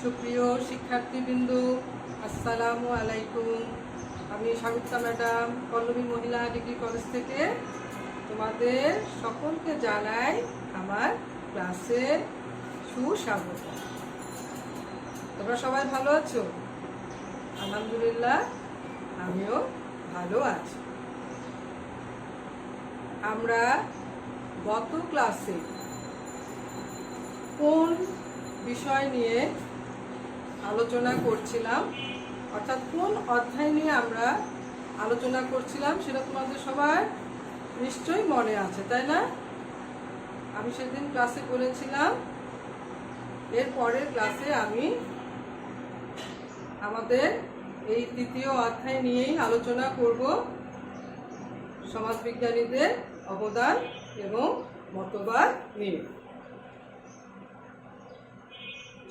সুপ্রিয় শিক্ষার্থীবৃন্দ, আসসালামু আলাইকুম। আমি স্বাগতা ম্যাডাম, পল্লবী মহিলা ডিগ্রি কলেজ থেকে তোমাদের সকলকে জানাই আমার ক্লাসে সুস্বাগত। তোমরা সবাই ভালো আছো? আলহামদুলিল্লাহ, আমিও ভালো আছি। আমরা গত ক্লাসে কোন বিষয় নিয়ে আলোচনা করছিলাম, অর্থাৎ কোন অধ্যায় নিয়ে আমরা আলোচনা করছিলাম সেটা তোমাদের সবার নিশ্চয়ই মনে আছে, তাই না? আমি সেদিন ক্লাসে বলেছিলাম এর পরের ক্লাসে আমি আমাদের এই তৃতীয় অধ্যায় নিয়েই আলোচনা করব, সমাজবিজ্ঞানীদের অবদান এবং মতবাদ নিয়ে।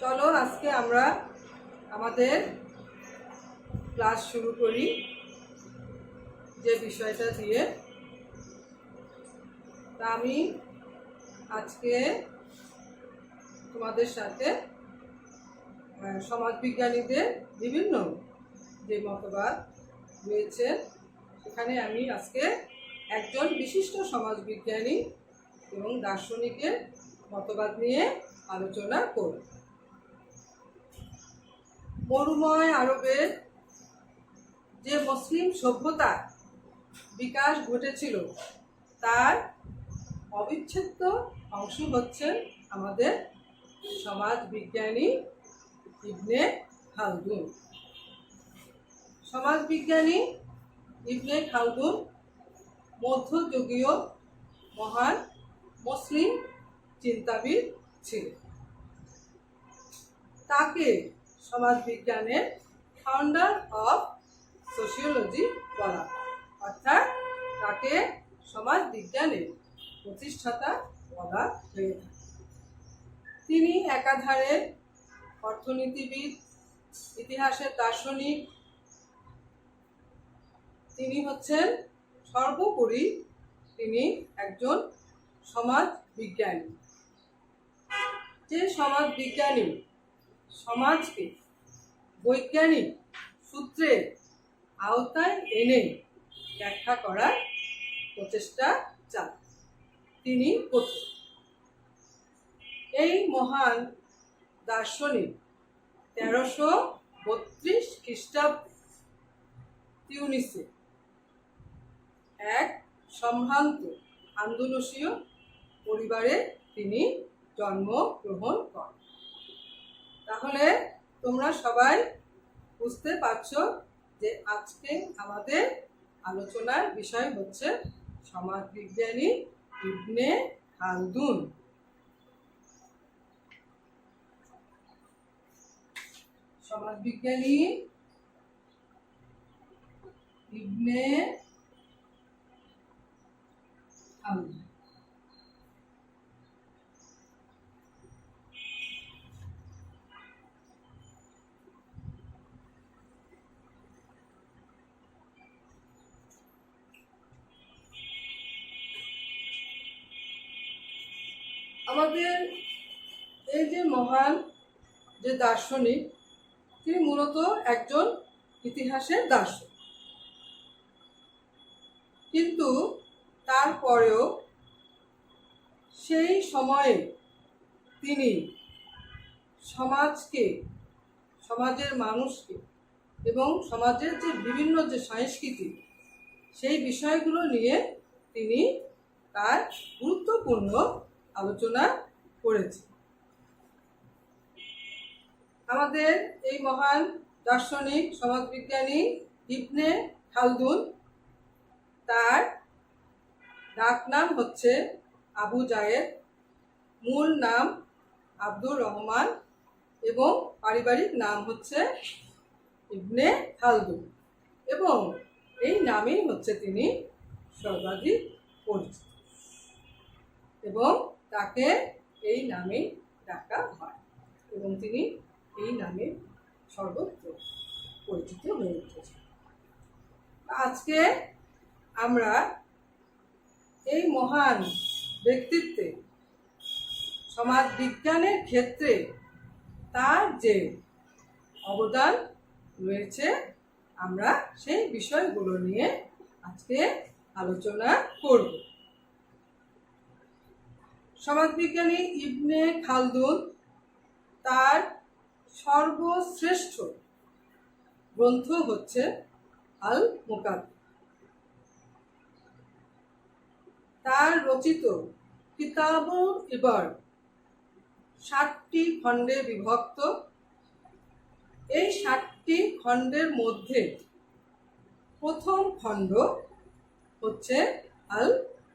চলো আজকে আমরা আমাদের ক্লাস শুরু করি যে বিষয়টা দিয়ে। তা আমি আজকে তোমাদের সাথে সমাজবিজ্ঞানীদের বিভিন্ন যে মতবাদ রয়েছে সেখানে আমি আজকে একজন বিশিষ্ট সমাজবিজ্ঞানী এবং দার্শনিকের মতবাদ নিয়ে আলোচনা করব। মরুময় আরবের যে মুসলিম সভ্যতার বিকাশ ঘটেছিল তার অবিচ্ছেদ্য অংশ হচ্ছেন আমাদের সমাজবিজ্ঞানী ইবনে খালদুন। সমাজবিজ্ঞানী ইবনে খালদুন মধ্যযুগীয় মহান মুসলিম চিন্তাবিদ ছিলেন। তাকে সমাজবিজ্ঞানের ফাউন্ডার অফ সোশিওলজি বলা, অর্থাৎ তাকে সমাজবিজ্ঞানের প্রতিষ্ঠাতা বলা হয়ে থাকে। তিনি একাধারে অর্থনীতিবিদ, ইতিহাসের দার্শনিক, তিনি হচ্ছেন সর্বোপরি তিনি একজন সমাজবিজ্ঞানী। যে সমাজবিজ্ঞানী সমাজকে বৈজ্ঞানিক সূত্রের আওতায় এনে ব্যাখ্যা করার প্রচেষ্টা চালান, তিনি প্রথম। এই মহান দার্শনিক 1332 খ্রিস্টাব্দে তিউনিসে এক সম্ভ্রান্ত আন্দোলনীয় পরিবারে তিনি জন্মগ্রহণ করেন। তাহলে তোমরা সবাই বুঝতে পারছো যে আজকে আমাদের আলোচনার বিষয় হচ্ছে সমাজবিজ্ঞানী ইবনে খালদুন। সমাজবিজ্ঞানী ইবনে খালদুন আমাদের এই যে মহান যে দার্শনিক, তিনি মূলত একজন ইতিহাসের দার্শনিক, কিন্তু তারপরেও সেই সময়ে তিনি সমাজকে, সমাজের মানুষকে এবং সমাজের যে বিভিন্ন যে সংস্কৃতি, সেই বিষয়গুলো নিয়ে তিনি তার গুরুত্বপূর্ণ আলোচনা করেছেন। আমাদের এই মহান দার্শনিক সমাজবিজ্ঞানী ইবনে খালদুন, তার ডাক নাম হচ্ছে আবু জায়েদ, মূল নাম আব্দুর রহমান এবং পারিবারিক নাম হচ্ছে ইবনে খালদুন, এবং এই নামেই হচ্ছে তিনি সর্বাধিক পরিচিত এবং তাকে এই নামে ডাকা হয় এবং তিনি এই নামে সর্বত্র পরিচিত হয়ে উঠেছে। আজকে আমরা এই মহান ব্যক্তিত্বে সমাজবিজ্ঞানের ক্ষেত্রে তার যে অবদান রয়েছে আমরা সেই বিষয়গুলো নিয়ে আজকে আলোচনা করব। সমাজবিজ্ঞানী ইবনে খালদুন তার সর্বশ্রেষ্ঠ গ্রন্থ হচ্ছে আল মুকাদ্দিমা। তার রচিত কিতাবুল ইবার 7টি খণ্ডে বিভক্ত। এই 7টি খণ্ডের মধ্যে প্রথম খণ্ড হচ্ছে আল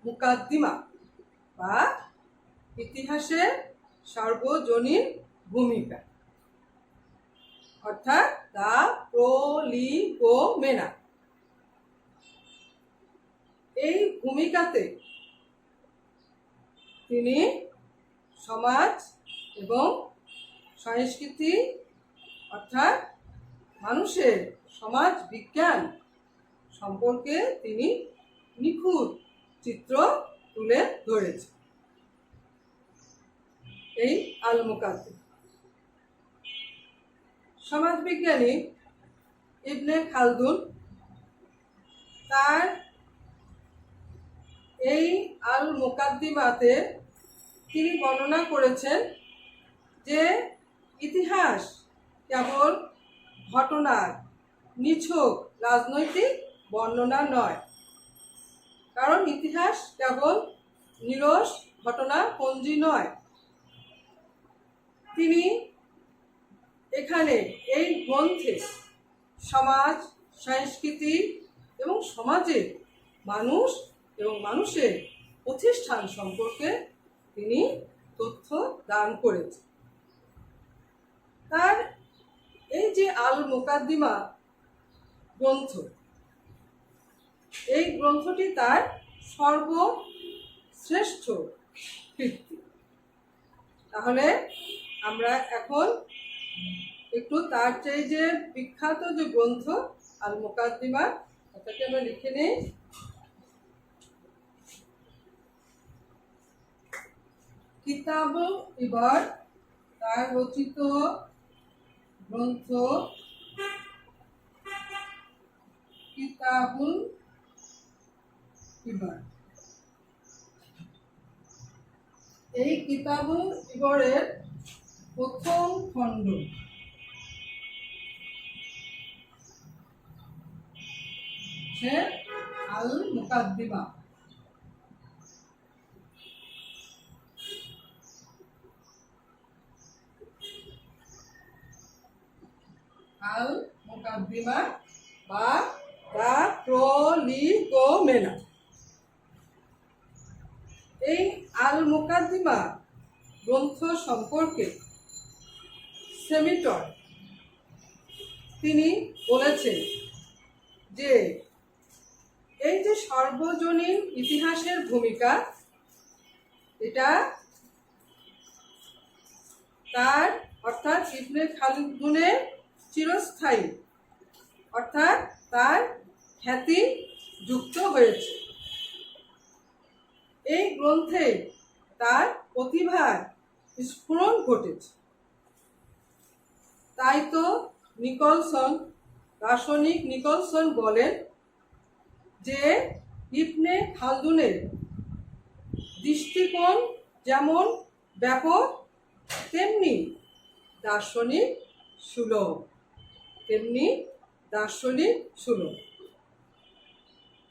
মুকাদ্দিমা বা ইতিহাসের সার্বজনীন ভূমিকা, অর্থাৎ দা প্রলিগোমেনা। এই ভূমিকাতে তিনি সমাজ এবং সংস্কৃতি অর্থাৎ মানুষের সমাজ বিজ্ঞান সম্পর্কে তিনি নিখুঁত চিত্র তুলে ধরেছে এই আল মুকাদ্দিমা। সমাজবিজ্ঞানী ইবনে খালদুন তার এই আল মুকাদ্দিমাতে তিনি বর্ণনা করেছেন যে ইতিহাস কেবল ঘটনার নিছক রাজনৈতিক বর্ণনা নয়, কারণ ইতিহাস কেবল নিরস ঘটনাপঞ্জি নয়। তিনি এখানে এই গ্রন্থে সমাজ, সংস্কৃতি এবং সমাজের মানুষ এবং মানুষের প্রতিষ্ঠান সম্পর্কে তিনি তথ্য দান করেছেন। তার এই যে আল মুকাদ্দিমা গ্রন্থ, এই গ্রন্থটি তার সর্বশ্রেষ্ঠ কীর্তি। তাহলে আমরা এখন একটু তার যে বিখ্যাত যে গ্রন্থ আল মুকাদ্দিমা, ওটাকে আমরা লিখে নিই। কিতাবুল ইবার তার রচিত গ্রন্থ কিতাবুল ইবার। এই কিতাবুল ইবরের প্রথম খণ্ড সে আল মুকাদ্দিমা। আল মুকাদ্দিমা বা দা প্রলিগোমেনা। এই আল মুকাদ্দিমা গ্রন্থ সম্পর্কে সেমিটর তিনি বলেছেন যে এই যে সার্বজনীন ইতিহাসের ভূমিকা, এটা তার অর্থাৎ ইবনে খালদুনের চিরস্থায়ী অর্থাৎ তার খ্যাতি যুক্ত হয়েছে। এই গ্রন্থে তার প্রতিভার স্ফুরণ ঘটেছে। তাই তো দার্শনিক নিকলসন বলেন যে ইবনে খালদুনের দৃষ্টিকোণ যেমন ব্যাপক তেমনি দার্শনিক সুলভ।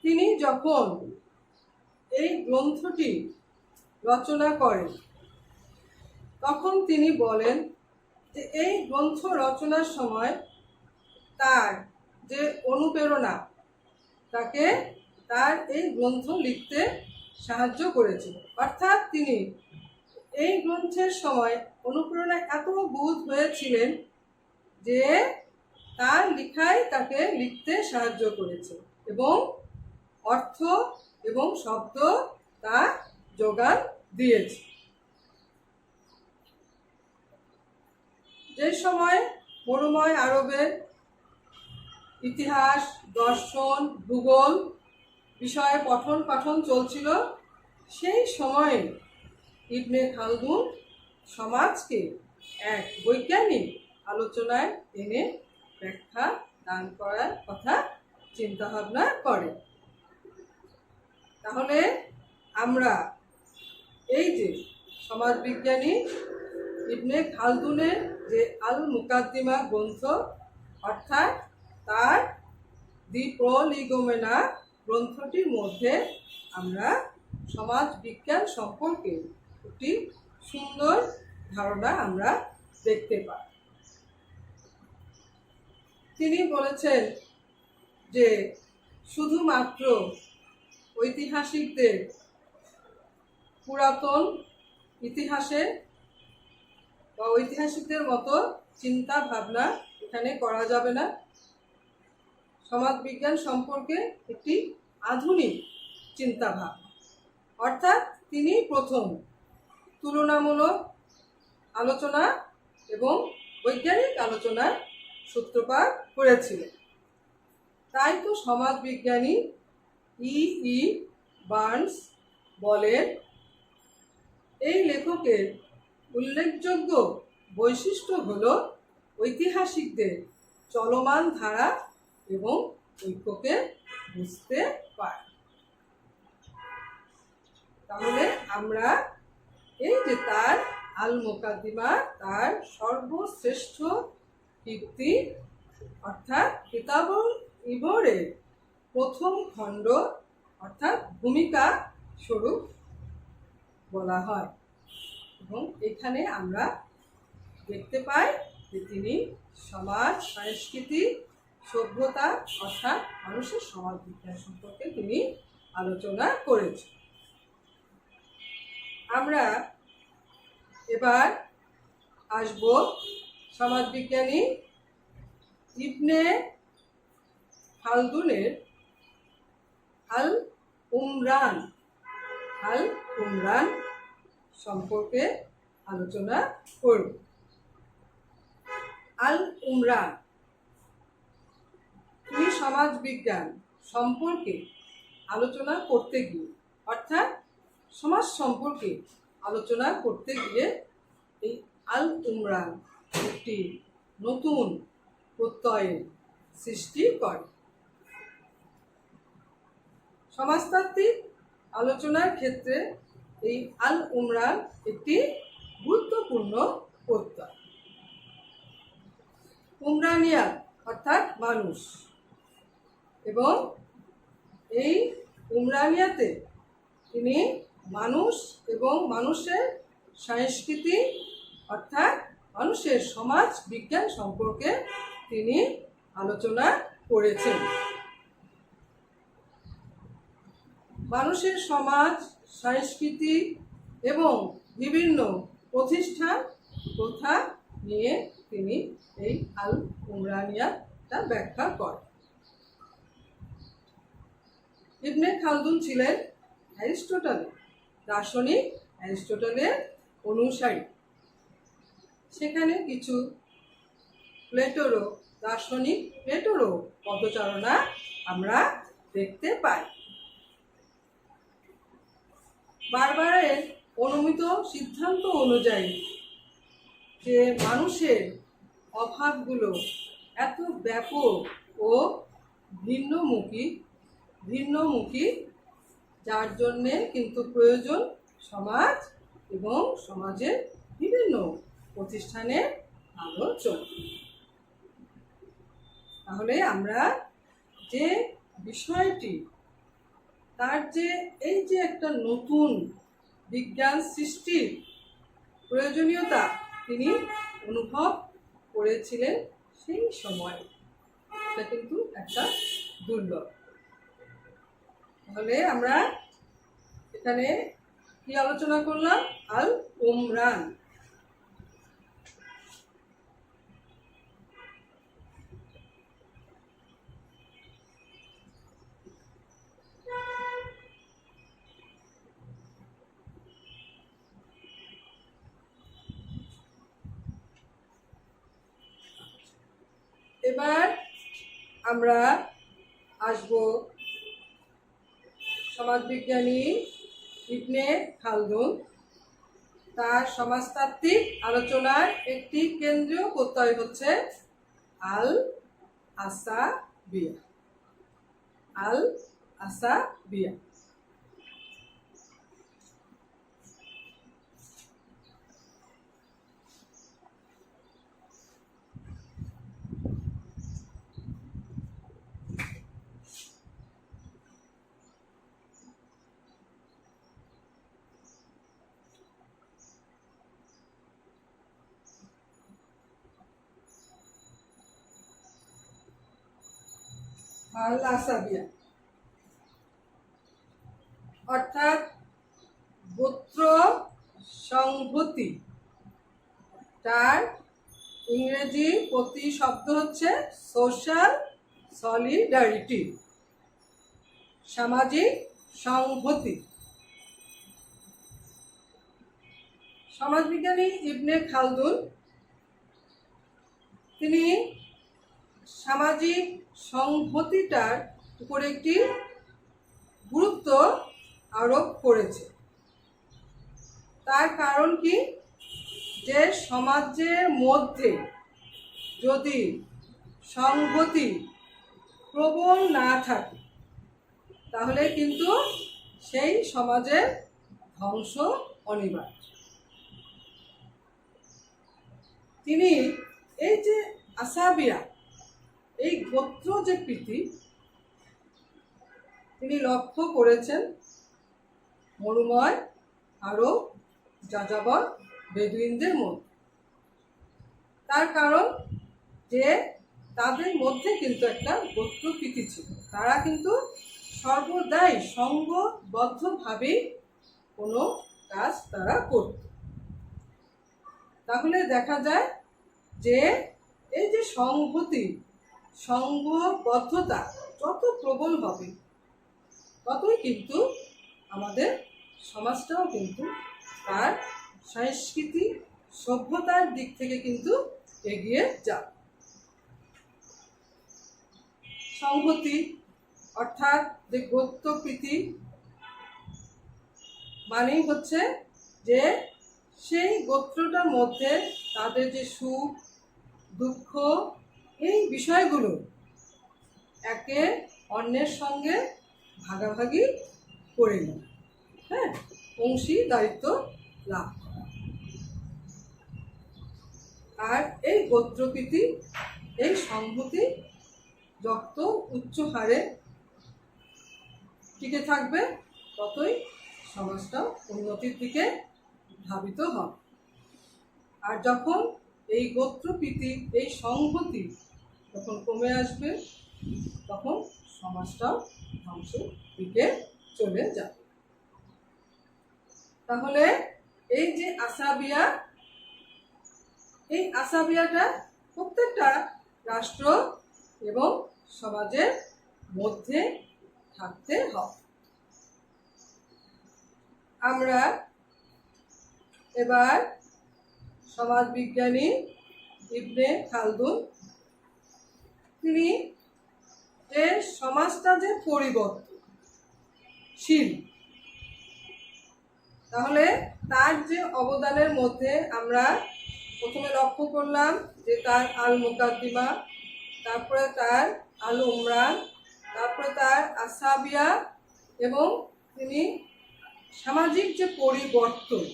তিনি যখন এই গ্রন্থটি রচনা করেন তখন তিনি বলেন যে এই গ্রন্থ রচনার সময় তার যে অনুপ্রেরণা তাকে তার এই গ্রন্থ লিখতে সাহায্য করেছে। অর্থাৎ তিনি এই গ্রন্থের সময় অনুপ্রেরণা এত বুঝ হয়েছিলেন যে তার লেখাই তাকে লিখতে সাহায্য করেছে এবং অর্থ এবং শব্দ তা যোগান দিয়েছে। যে সময় মরুময় আরবের ইতিহাস, দর্শন, ভূগোল বিষয়ে পঠন পাঠন চলছিল, সেই সময়ে ইবনে খালদুন সমাজকে এক বৈজ্ঞানিক আলোচনায় এনে ব্যাখ্যা দান করার কথা চিন্তা ভাবনা করে। তাহলে আমরা এই যে সমাজবিজ্ঞানী ইবনে খালদুনের যে আল মুকাদ্দিমা গ্রন্থ, অর্থাৎ তার দি প্রলিগোমেনা গ্রন্থটির মধ্যে আমরা সমাজ বিজ্ঞান সম্পর্কে একটি সুন্দর ধারণা আমরা দেখতে পাই। তিনি বলেছেন যে শুধুমাত্র ঐতিহাসিকদের পুরাতন ইতিহাসে বা ঐতিহাসিকদের মতো চিন্তা ভাবনা এখানে করা যাবে না। সমাজবিজ্ঞান সম্পর্কে একটি আধুনিক চিন্তা ভাবনা, অর্থাৎ তিনি প্রথম তুলনামূলক আলোচনা এবং বৈজ্ঞানিক আলোচনার সূত্রপাত করেছিলেন। তাই তো সমাজবিজ্ঞানী ই বার্নস বলেন, এই লেখকের উল্লেখযোগ্য বৈশিষ্ট্য হল ঐতিহাসিকদের চলমান ধারা এবং ঐক্যকে বুঝতে পারে। তাহলে আমরা এই যে তার আল মুকাদ্দিমা, তার সর্বশ্রেষ্ঠ কীর্তি অর্থাৎ কিতাবুল ইবরের প্রথম খণ্ড অর্থাৎ ভূমিকা স্বরূপ বলা হয়, এবং এখানে আমরা দেখতে পাই যে তিনি সমাজ, সংস্কৃতি, সভ্যতা অর্থাৎ মানুষের সমাজ বিজ্ঞান সম্পর্কে তিনি আলোচনা করেছেন। আমরা এবার আসব সমাজবিজ্ঞানী ইবনে খালদুনের আল উমরান সম্পর্কে আলোচনা করব। আল উমরান তিনি সমাজবিজ্ঞান সম্পর্কে আলোচনা করতে গিয়ে অর্থাৎ সমাজ সম্পর্কে আলোচনা করতে গিয়ে এই আল উমরান একটি নতুন প্রত্যয়ের সৃষ্টি করে। সমাজতাত্ত্বিক আলোচনার ক্ষেত্রে এই আল উমরান একটি গুরুত্বপূর্ণ প্রত্যয়। উমরানিয়া অর্থাৎ মানুষ, এবং এই উমরানিয়াতে তিনি মানুষ এবং মানুষের সংস্কৃতি অর্থাৎ মানুষের সমাজ বিজ্ঞান সম্পর্কে তিনি আলোচনা করেছেন। মানুষের সমাজ, সংস্কৃতি এবং বিভিন্ন প্রতিষ্ঠান প্রথা নিয়ে তিনি এই আল উমরানিয়াটা ব্যাখ্যা করেন। ইবনে খালদুন ছিলেন দার্শনিক অ্যারিস্টটলের অনুসারী। সেখানে কিছু দার্শনিক প্লেটোরও পদচারণা আমরা দেখতে পাই। বারবারের অনুমিত সিদ্ধান্ত অনুযায়ী যে মানুষের অভাবগুলো এত ব্যাপক ও ভিন্নমুখী, যার জন্যে কিন্তু প্রয়োজন সমাজ এবং সমাজের বিভিন্ন প্রতিষ্ঠানের আলোচনা। তাহলে আমরা যে বিষয়টি, তার যে এই যে একটা নতুন বিজ্ঞান সৃষ্টির প্রয়োজনীয়তা তিনি অনুভব করেছিলেন সেই সময়, এটা কিন্তু একটা দুর্লভ। তাহলে আমরা এখানে কি আলোচনা করলাম? আল উমরান। এবার আমরা আসব সমাজবিজ্ঞানী ইবনে খালদুন তার সমাজতাত্ত্বিক আলোচনার একটি কেন্দ্রীয় প্রত্যয় হচ্ছে আল আসাবিয়া। আল আসাবিয়া। আল আসাবিয়া অর্থাৎ গোত্র সংহতি। তার ইংরেজি প্রতিশব্দ হচ্ছে সোশ্যাল সলিডারিটি, সামাজিক সংহতি। সমাজবিজ্ঞানী ইবনে খালদুন তিনি সামাজিক সংহতিটার উপর একটি গুরুত্ব আরোপ করেছে। তার কারণ কি, যে সমাজের মধ্যে যদি সংহতি প্রবল না থাকে তাহলে কিন্তু সেই সমাজের ধ্বংস অনিবার্য। তিনি এই যে আসাবিয়া, এই গোত্র যে প্রীতি তিনি লক্ষ্য করেছেন মরুময় আরব যাযাবর বেদুইনদের মধ্যে। তার কারণ যে তাদের মধ্যে কিন্তু একটা গোত্র প্রীতি ছিল। তারা কিন্তু সর্বদাই সঙ্গবদ্ধভাবেই কোনো কাজ তারা করত। তাহলে দেখা যায় যে এই যে সংহতি, সঙ্গবদ্ধতা যত প্রবল হবে ততই কিন্তু আমাদের সমাজটাও কিন্তু তার সংস্কৃতি সভ্যতার দিক থেকে কিন্তু এগিয়ে যাবে। সংহতি অর্থাৎ যে গোত্রপ্রীতি মানেই হচ্ছে যে সেই গোত্রটার মধ্যে তাদের যে সুখ দুঃখ এই বিষয়গুলো একে অন্যের সঙ্গে ভাগাভাগি করে নেয়, হ্যাঁ, অংশীদারিত্ব লাভ করা। আর এই গোত্রপ্রীতি, এই সংহতি যত উচ্চ হারে টিকে থাকবে ততই সমাজটাও উন্নতির দিকে ধাবিত হবে। আর যখন এই গোত্রপ্রীতি, এই সংহতি যখন কমে আসবে তখন সমাজটাও ধ্বংসের দিকে চলে যাবে। তাহলে এই যে আসাবিয়া, এই আসাবিয়াটা প্রত্যেকটা রাষ্ট্র এবং সমাজের মধ্যে থাকতে হবে। আমরা এবার সমাজবিজ্ঞানী ইবনে খালদুন তিনি যে সমাজটা যে পরিবর্তনশীল, তাহলে তার যে অবদানের মধ্যে আমরা প্রথমে লক্ষ্য করলাম যে তার আল মুকাদ্দিমা, তারপরে তার আল উমরান, তারপরে তার আসাবিয়া, এবং তিনি সামাজিক যে পরিবর্তন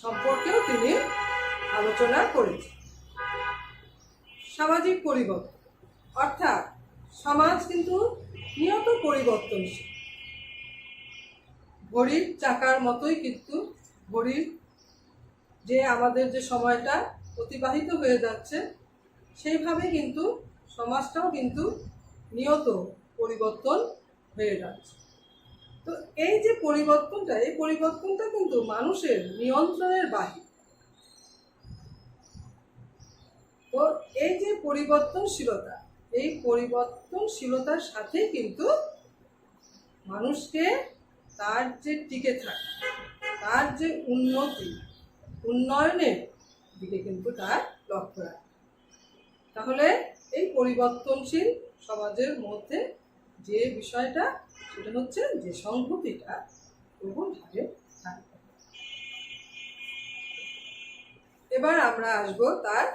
সম্পর্কেও তিনি আলোচনা করেছেন। সামাজিক পরিবর্তন অর্থাৎ সমাজ কিন্তু নিয়ত পরিবর্তনশীল। ঘড়ির চাকার মতোই কিন্তু ঘড়ির যে আমাদের যে সময়টা অতিবাহিত হয়ে যাচ্ছে সেইভাবে কিন্তু সমাজটাও কিন্তু নিয়ত পরিবর্তন হয়ে যাচ্ছে। তো এই যে পরিবর্তনটা, এই পরিবর্তনটা কিন্তু মানুষের নিয়ন্ত্রণের বাহিরে। তো এই যে পরিবর্তনশীলতা, এই পরিবর্তনশীলতার সাথে কিন্তু মানুষকে তার যে টিকে থাকে, তার যে উন্নয়নের দিকে কিন্তু তার লক্ষ্য রাখে। তাহলে এই পরিবর্তনশীল সমাজের মধ্যে যে বিষয়টা, সেটা হচ্ছে যে সংহতিটা প্রবল হারে থাকবে। এবার আমরা আসব তার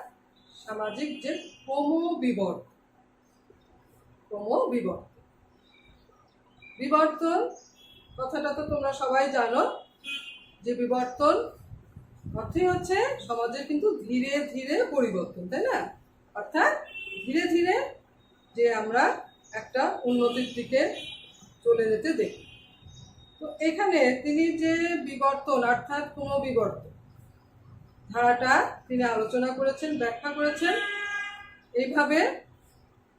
সামাজিক যে ক্রমবিবর্তন। বিবর্তন কথাটা তো তোমরা সবাই জানো, যে বিবর্তন অর্থই হচ্ছে সমাজের কিন্তু ধীরে ধীরে পরিবর্তন, তাই না? অর্থাৎ ধীরে ধীরে যে আমরা একটা উন্নতির দিকে চলে যেতে দেখি। তো এখানে তিনি যে বিবর্তন অর্থাৎ ক্রমবিবর্তন ধারাটা তিনি আলোচনা করেছেন, ব্যাখ্যা করেছেন এইভাবে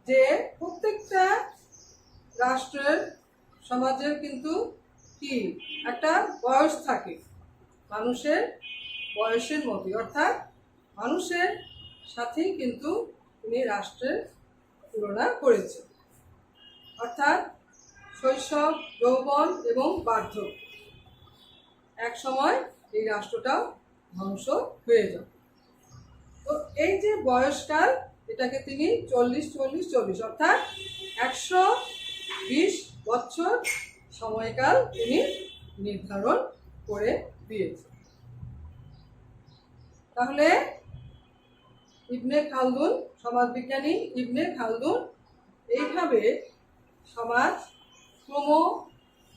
যে প্রত্যেকটা রাষ্ট্রের সমাজের কিন্তু কি একটা বয়স থাকে, মানুষের বয়সের মতোই, অর্থাৎ মানুষের সাথেই কিন্তু তিনি রাষ্ট্রের তুলনা করেছেন। অর্থাৎ শৈশব, যৌবন এবং বার্ধক্য, এক সময় এই রাষ্ট্রটাও ধ্বংস হয়ে যাবে। তো এই যে বয়সকাল, এটাকে তিনি 40-40-40 অর্থাৎ 120 বছর সময়কাল তিনি নির্ধারণ করে দিয়েছেন। তাহলে ইবনে খালদুন, সমাজবিজ্ঞানী ইবনে খালদুন এইভাবে সমাজ ক্রম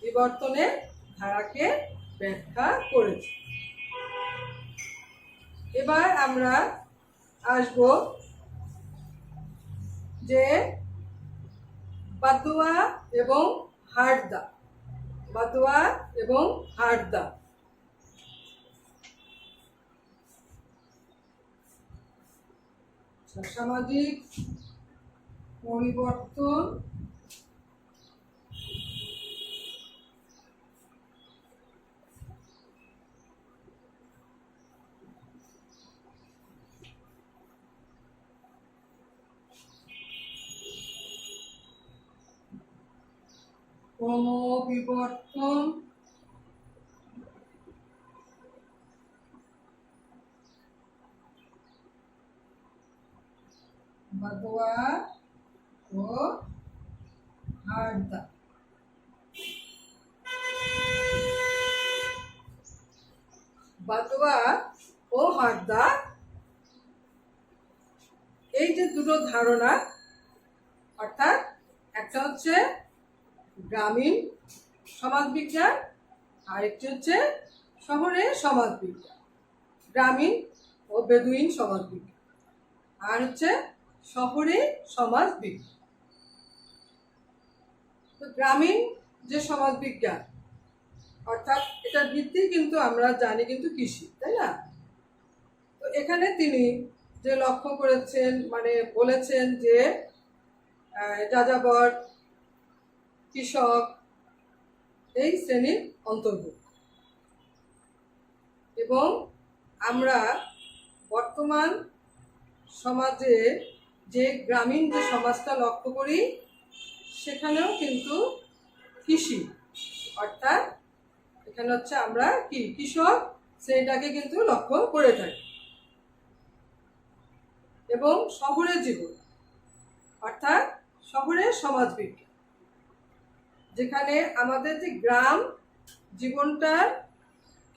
বিবর্তনের ধারাকে ব্যাখ্যা করেছে। এবার আমরা আসব যে বাদুয়া এবং হারদা। বাদুয়া এবং হারদা সামাজিক পরিবর্তন ক্রমবিবর্তন বাদুয়া ও হারদা। বাদুয়া ও হারদা এই যে দুটো ধারণা, অর্থাৎ একটা হচ্ছে গ্রামীণ সমাজবিজ্ঞান, আরেকটি হচ্ছে শহরের সমাজবিজ্ঞান। গ্রামীণ ও বেদুইন সমাজবিজ্ঞান, আর হচ্ছে শহরে সমাজবিজ্ঞান। তো গ্রামীণ যে সমাজবিজ্ঞান, অর্থাৎ এটার ভিত্তি কিন্তু আমরা জানি কিন্তু কৃষি, তাই না? তো এখানে তিনি যে লক্ষ্য করেছেন, মানে বলেছেন যে যাযাবর, কৃষক এই শ্রেণীর অন্তর্ভুক্ত, এবং আমরা বর্তমান সমাজে যে গ্রামীণ যে সমাজটা লক্ষ্য করি, সেখানেও কিন্তু কৃষি, অর্থাৎ এখানে হচ্ছে আমরা কি কৃষক শ্রেণীটাকে কিন্তু লক্ষ্য করে থাকি। এবং শহরের জীবন, অর্থাৎ শহরের সমাজবিজ্ঞান, যেখানে আমাদের যে গ্রাম জীবনটার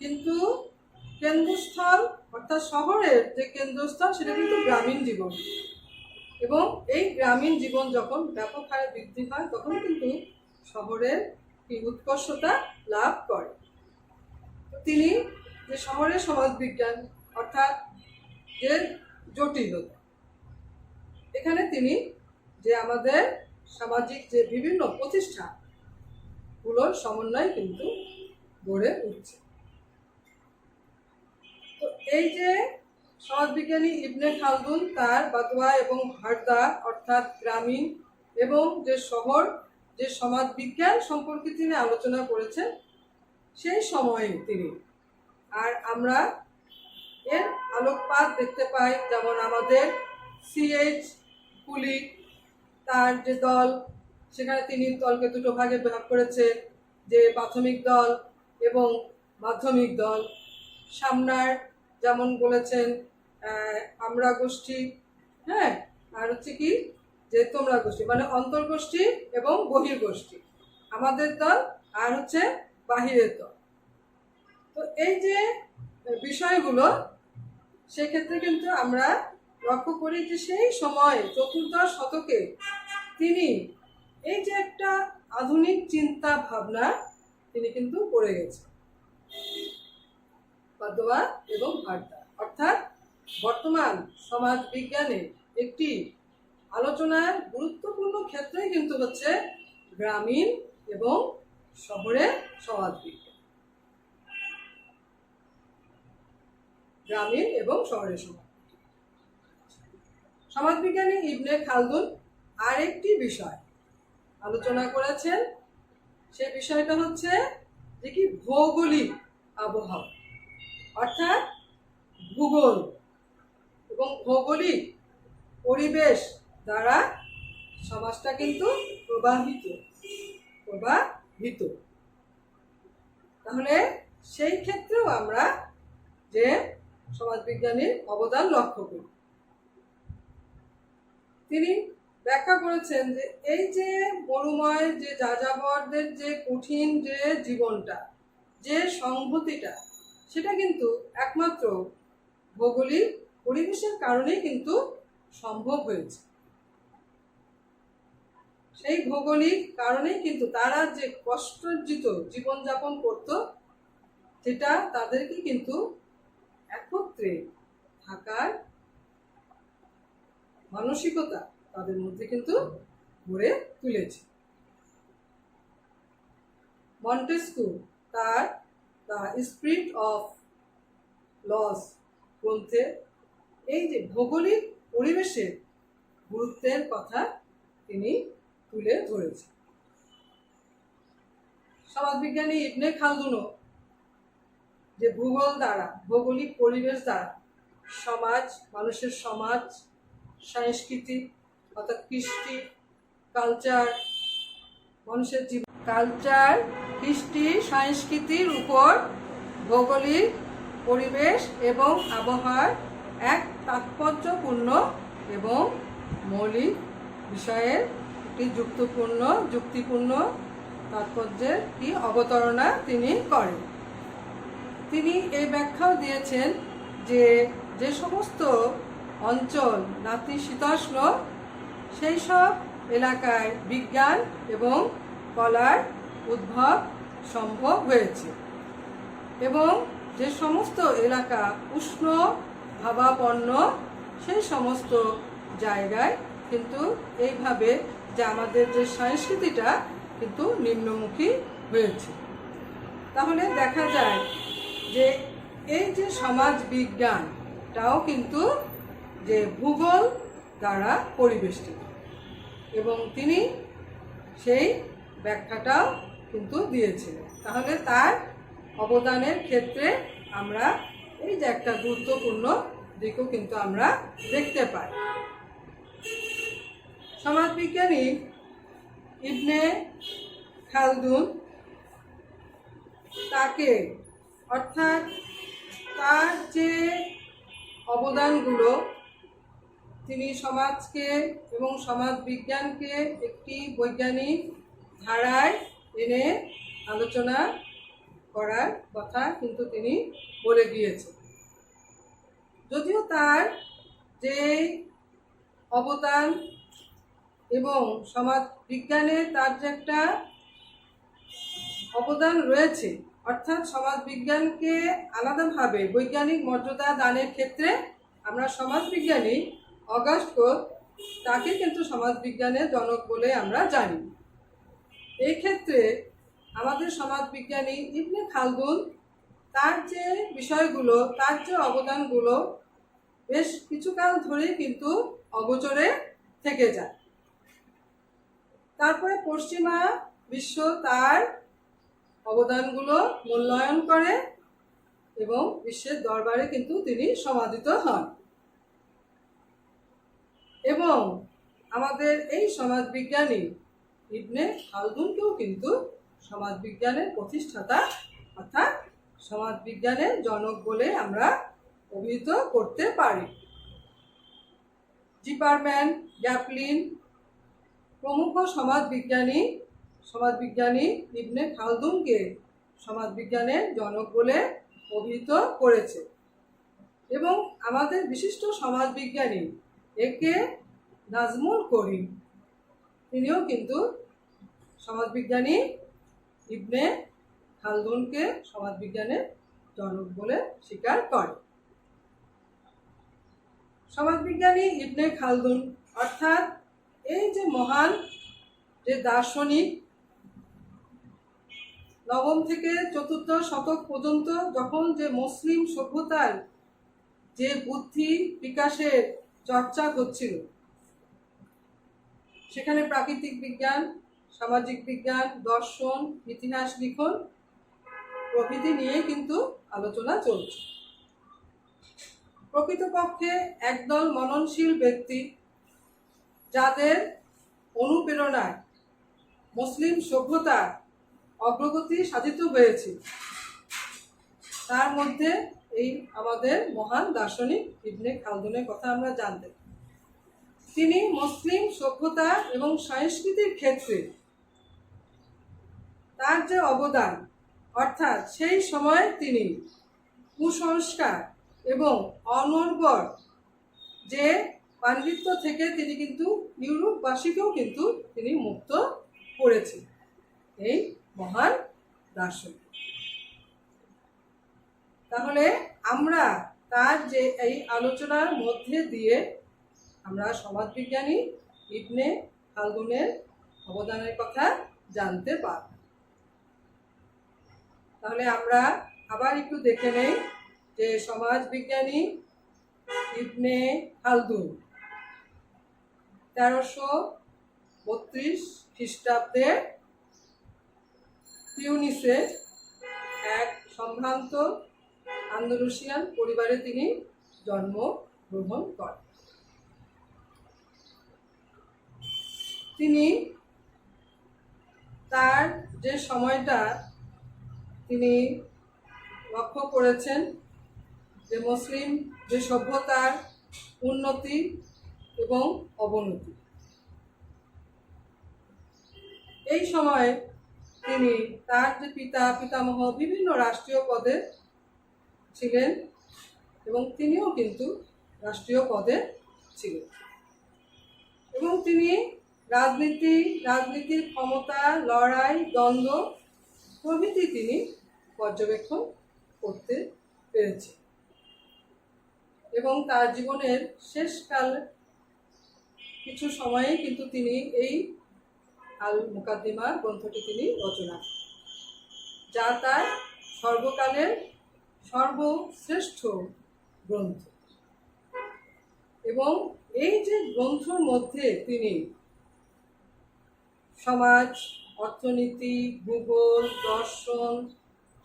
কিন্তু কেন্দ্রস্থল, অর্থাৎ শহরের যে কেন্দ্রস্থল সেটা কিন্তু গ্রামীণ জীবন, এবং এই গ্রামীণ জীবন যখন ব্যাপক হারে বৃদ্ধি হয় তখন কিন্তু শহরের কি উৎকর্ষতা লাভ করে। তিনি যে শহরের সমাজবিজ্ঞান অর্থাৎ যে জটিলতা, এখানে তিনি যে আমাদের সামাজিক যে বিভিন্ন প্রতিষ্ঠানগুলোর সমন্বয় কিন্তু গড়ে উঠছে। তো এই যে সমাজবিজ্ঞানী ইবনে খালদুন তার বাদওয়া এবং হারদা অর্থাৎ গ্রামীণ এবং যে শহর যে সমাজবিজ্ঞান সম্পর্কে তিনি আলোচনা করেছেন সেই সময়ে তিনি, আর আমরা এর আলোকপাত দেখতে পাই, যেমন আমাদের সিএইচ কুলি তার যে দল, সেখানে তিনি দলকে দুটো ভাগে ভাগ করেছেন, যে প্রাথমিক দল এবং মাধ্যমিক দল। সামনার যেমন বলেছেন আমরা গোষ্ঠী, হ্যাঁ, আর হচ্ছে কি যে তোমরা গোষ্ঠী, মানে অন্তর্গোষ্ঠী এবং বহির্গোষ্ঠী, আমাদের দল আর হচ্ছে বাহিরের দল। তো এই যে বিষয়গুলো সেক্ষেত্রে কিন্তু আমরা লক্ষ্য করি যে সেই সময় চতুর্দশ শতকে তিনি এই যে একটা আধুনিক চিন্তা ভাবনা তিনি কিন্তু করে গেছেন পদ্মবাদ এবং ভারদা, অর্থাৎ বর্তমান সমাজ বিজ্ঞানের একটি আলোচনার গুরুত্বপূর্ণ ক্ষেত্রই কিন্তু হচ্ছে গ্রামীণ এবং শহরের সমাজ বিজ্ঞান। গ্রামীণ এবং শহরের সমাজবিজ্ঞানী ইবনে খালদুন আরেকটি বিষয় আলোচনা করেছেন। সেই বিষয়টা হচ্ছে যে কি ভৌগোলিক আবহাওয়া, অর্থাৎ ভূগোল এবং ভৌগোলিক পরিবেশ দ্বারা সমাজটা কিন্তু প্রভাবিত। তাহলে সেই ক্ষেত্রেও আমরা যে সমাজবিজ্ঞানীর অবদান লক্ষ্য করি। তিনি ব্যাখ্যা করেছেন যে এই যে মরুময় যে যাযাবরদের যে কঠিন যে জীবনটা, যে সংহতিটা, সেটা কিন্তু একমাত্র ভৌগোলিক পরিবেশের কারণেই কিন্তু সম্ভব হয়েছে। সেই ভৌগোলিক কারণেই কিন্তু তারা যে কষ্টার্জিত জীবনযাপন করত, সেটা তাদেরকে কিন্তু একত্রে থাকার মানসিকতা তাদের মধ্যে কিন্তু গড়ে তুলেছে। মন্টেস্কু তার দ্য স্পিরিট অফ লস গ্রন্থে এই যে ভৌগোলিক পরিবেশের গুরুত্বের কথা তিনি তুলে ধরেছেন। সমাজবিজ্ঞানী ইবনে খালদুনও যে ভূগোল দ্বারা, ভৌগোলিক পরিবেশ দ্বারা সমাজ, মানুষের সমাজ, সংস্কৃতি অর্থাৎ কৃষ্টি, কালচার, মানুষের জীবন, কালচার, কৃষ্টি, সংস্কৃতির উপর ভৌগোলিক পরিবেশ এবং আবহাওয়ার এক তাৎপর্যপূর্ণ এবং মৌলিক বিষয়ের একটি যুক্তিপূর্ণ তাৎপর্যের কি অবতারণা তিনি করেন। তিনি এই ব্যাখ্যাও দিয়েছেন যে যে সমস্ত অঞ্চল নাতিশীতোষ্ণ, সেই সব এলাকায় বিজ্ঞান এবং কলার উদ্ভব সম্ভব হয়েছে এবং যে সমস্ত এলাকা উষ্ণ ভাবাপন্ন, সেই সমস্ত জায়গায় কিন্তু এইভাবে যে আমাদের যে সংস্কৃতিটা কিন্তু নিম্নমুখী হয়েছে। তাহলে দেখা যায় যে এই যে সমাজ বিজ্ঞানটাও কিন্তু যে ভূগোল দ্বারা পরিবেষ্টিত এবং তিনি সেই ব্যাখ্যাটাও কিন্তু দিয়েছিলেন। তাহলে তার অবদানের ক্ষেত্রে আমরা এই যে একটা গুরুত্বপূর্ণ দিকও কিন্তু আমরা দেখতে পাই। সমাজবিজ্ঞানী ইবনে খালদুন তাকে, অর্থাৎ তার যে অবদানগুলো, তিনি সমাজকে এবং সমাজ বিজ্ঞানকে একটি বৈজ্ঞানিক ধারায় এনে আলোচনা করার কথা কিন্তু তিনি বলে গিয়েছেন। যদিও তার যে অবদান এবং সমাজ বিজ্ঞানে তার যে একটা অবদান রয়েছে, অর্থাৎ সমাজ বিজ্ঞানকে আলাদাভাবে বৈজ্ঞানিক মর্যাদা দানের ক্ষেত্রে আমরা সমাজবিজ্ঞানী অগাস্টকো তাকে কিন্তু সমাজবিজ্ঞানের জনক বলে আমরা জানি। এই ক্ষেত্রে আমাদের সমাজবিজ্ঞানী ইবনে খালদুন তার যে বিষয়গুলো, তার যে অবদানগুলো বেশ কিছুকাল ধরেই কিন্তু অগোচরে থেকে যায়। তারপরে পশ্চিমা বিশ্ব তার অবদানগুলো মূল্যায়ন করে এবং বিশ্বের দরবারে কিন্তু তিনি সমাদৃত হন এবং আমাদের এই সমাজবিজ্ঞানী ইবনে খালদুনকেও কিন্তু সমাজবিজ্ঞানের প্রতিষ্ঠাতা অর্থাৎ সমাজবিজ্ঞানের জনক বলে আমরা অভিহিত করতে পারি। জিপারম্যান, গ্যাপলিন প্রমুখ সমাজবিজ্ঞানী ইবনে খালদুনকে সমাজবিজ্ঞানের জনক বলে অভিহিত করেছে এবং আমাদের বিশিষ্ট সমাজবিজ্ঞানী একে নাজমুল করিম, তিনিও কিন্তু সমাজবিজ্ঞানী ইবনে খালদুনকে সমাজবিজ্ঞানের জনক বলে স্বীকার করে। সমাজবিজ্ঞানী ইবনে খালদুন অর্থাৎ এই যে মহান যে দার্শনিক, নবম থেকে চতুর্থ শতক পর্যন্ত যখন যে মুসলিম সভ্যতার যে বুদ্ধি বিকাশের চর্চা হচ্ছিল, সেখানে প্রাকৃতিক বিজ্ঞান, সামাজিক বিজ্ঞান, দর্শন, ইতিহাস লিখন প্রভৃতি নিয়ে কিন্তু আলোচনা চলছে। প্রকৃতপক্ষে একদল মননশীল ব্যক্তি যাদের অনুপ্রেরণায় মুসলিম সভ্যতার অগ্রগতি সাধিত হয়েছে, তার মধ্যে এই আমাদের মহান দার্শনিক ইবনে খালদুনের কথা আমরা জানতে। তিনি মুসলিম সভ্যতা এবং সংস্কৃতির ক্ষেত্রে তার যে অবদান, অর্থাৎ সেই সময় তিনি কুসংস্কার এবং অনর্গল যে পাণ্ডিত্য থেকে তিনি কিন্তু ইউরোপবাসীকেও কিন্তু তিনি মুক্ত করেছেন, এই মহান দার্শনিক। তাহলে আমরা তার যে এই আলোচনার মধ্যে দিয়ে আমরা সমাজবিজ্ঞানী ইবনে খালদুনের অবদানের কথা জানতে পারব। তাহলে আমরা আবার একটু দেখে নেই যে সমাজবিজ্ঞানী ইবনে খালদুন 1332 খ্রিস্টাব্দে তিউনিসে এক সম্ভ্রান্ত আন্দালুসিয়ান পরিবারে তিনি জন্মগ্রহণ করেন। তিনি তার যে সময়টা তিনি লক্ষ্য করেছেন যে মুসলিম যে সভ্যতার উন্নতি এবং অবনতি, এই সময় তিনি তার যে পিতামহ বিভিন্ন রাষ্ট্রীয় পদে ছিলেন এবং তিনিও কিন্তু রাষ্ট্রীয় পদে ছিলেন, এবং তিনি রাজনীতির ক্ষমতা, লড়াই, দ্বন্দ্ব প্রভৃতি তিনি পর্যবেক্ষণ করতে পেরেছেন, এবং তার জীবনের শেষকাল কিছু সময়ে কিন্তু তিনি এই আল মুকাদ্দিমা গ্রন্থটি তিনি রচনা করেন, যা তার সর্বকালের সর্বশ্রেষ্ঠ গ্রন্থ। এবং এই যে গ্রন্থের মধ্যে তিনি সমাজ, অর্থনীতি, ভূগোল, দর্শন,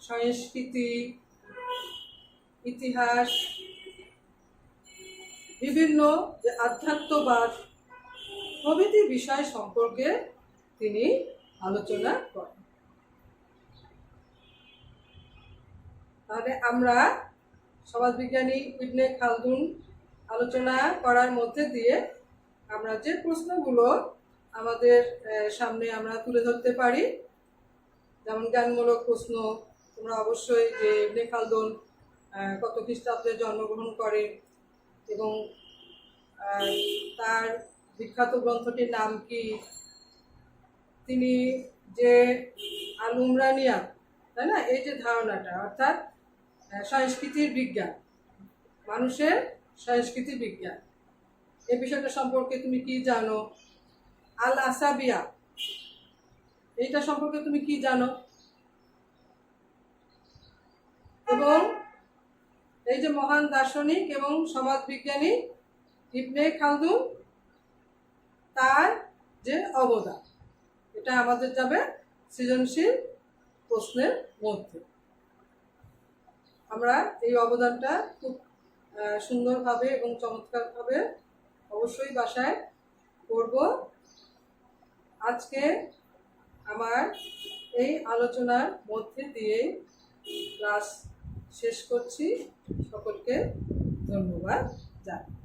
সংস্কৃতি, ইতিহাস, বিভিন্ন যে আধ্যাত্মবাদ প্রভৃতি বিষয় সম্পর্কে তিনি আলোচনা করেন। তাহলে আমরা সমাজবিজ্ঞানী ইবনে খালদুন আলোচনা করার মধ্যে দিয়ে আমরা যে প্রশ্নগুলো আমাদের সামনে আমরা তুলে ধরতে পারি, যেমন জ্ঞানমূলক প্রশ্ন, তোমরা অবশ্যই যে ইবনে খালদুন কত খ্রিস্টাব্দে জন্মগ্রহণ করে এবং তার বিখ্যাত গ্রন্থটির নাম কি, তিনি যে আল উমরানিয়া, তাই না, এই যে ধারণাটা, অর্থাৎ সংস্কৃতির বিজ্ঞান, মানুষের সংস্কৃতি বিজ্ঞান, এই বিষয়টা সম্পর্কে তুমি কি জানো? আল আসাবিয়া, এইটা সম্পর্কে তুমি কি জানো? এবং এই যে মহান দার্শনিক এবং সমাজবিজ্ঞানী ইবনে খালদুন, তার যে অবদান, এটা আমাদের যাবে সৃজনশীল প্রশ্নের মধ্যে। আমরা এই অবদানটা খুব সুন্দরভাবে এবং চমৎকারভাবে অবশ্যই বাসায় করব। আজকে আমার এই আলোচনার মধ্যে দিয়ে ক্লাস শেষ করছি। সকলকে ধন্যবাদ জানাই।